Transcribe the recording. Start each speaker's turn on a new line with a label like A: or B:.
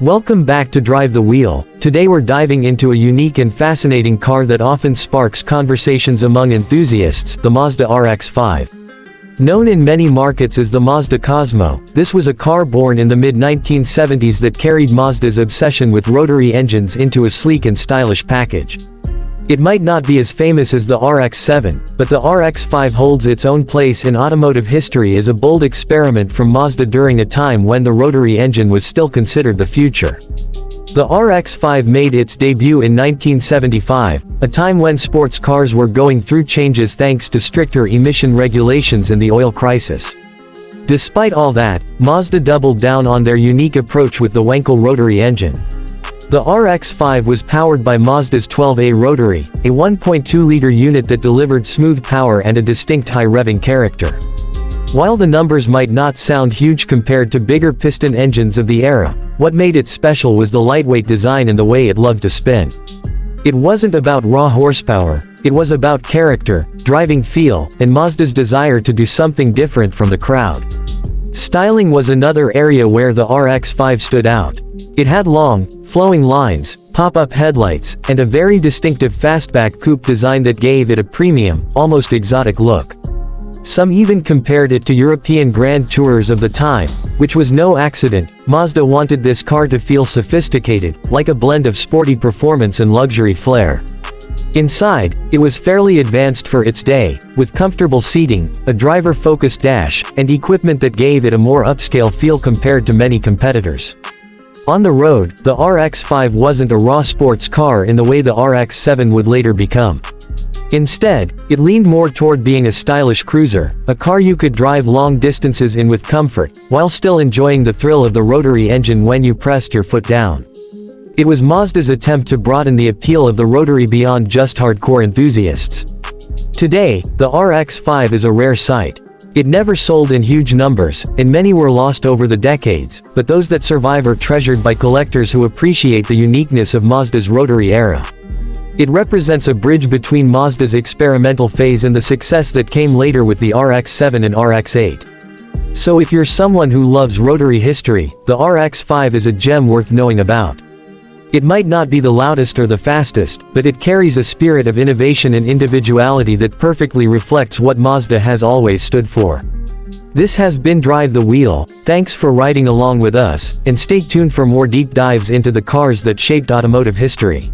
A: Welcome back to Drive the Wheel. Today we're diving into a unique and fascinating car that often sparks conversations among enthusiasts, the Mazda RX-5. Known in many markets as the Mazda Cosmo, this was a car born in the mid-1970s that carried Mazda's obsession with rotary engines into a sleek and stylish package. It might not be as famous as the RX-7, but the RX-5 holds its own place in automotive history as a bold experiment from Mazda during a time when the rotary engine was still considered the future. The RX-5 made its debut in 1975, a time when sports cars were going through changes thanks to stricter emission regulations and the oil crisis. Despite all that, Mazda doubled down on their unique approach with the Wankel rotary engine. The RX-5 was powered by Mazda's 12A Rotary, a 1.2-liter unit that delivered smooth power and a distinct high-revving character. While the numbers might not sound huge compared to bigger piston engines of the era, what made it special was the lightweight design and the way it loved to spin. It wasn't about raw horsepower, it was about character, driving feel, and Mazda's desire to do something different from the crowd. Styling was another area where the RX-5 stood out. It had long, flowing lines, pop-up headlights, and a very distinctive fastback coupe design that gave it a premium, almost exotic look. Some even compared it to European Grand Tourers of the time, which was no accident. Mazda wanted this car to feel sophisticated, like a blend of sporty performance and luxury flair. Inside, it was fairly advanced for its day, with comfortable seating, a driver-focused dash, and equipment that gave it a more upscale feel compared to many competitors. On the road, the RX-5 wasn't a raw sports car in the way the RX-7 would later become. Instead, it leaned more toward being a stylish cruiser, a car you could drive long distances in with comfort, while still enjoying the thrill of the rotary engine when you pressed your foot down. It was Mazda's attempt to broaden the appeal of the rotary beyond just hardcore enthusiasts. Today, the RX-5 is a rare sight. It never sold in huge numbers, and many were lost over the decades, but those that survive are treasured by collectors who appreciate the uniqueness of Mazda's rotary era. It represents a bridge between Mazda's experimental phase and the success that came later with the RX-7 and RX-8. So if you're someone who loves rotary history, the RX-5 is a gem worth knowing about. It might not be the loudest or the fastest, but it carries a spirit of innovation and individuality that perfectly reflects what Mazda has always stood for. This has been Drive the Wheel. Thanks for riding along with us, and stay tuned for more deep dives into the cars that shaped automotive history.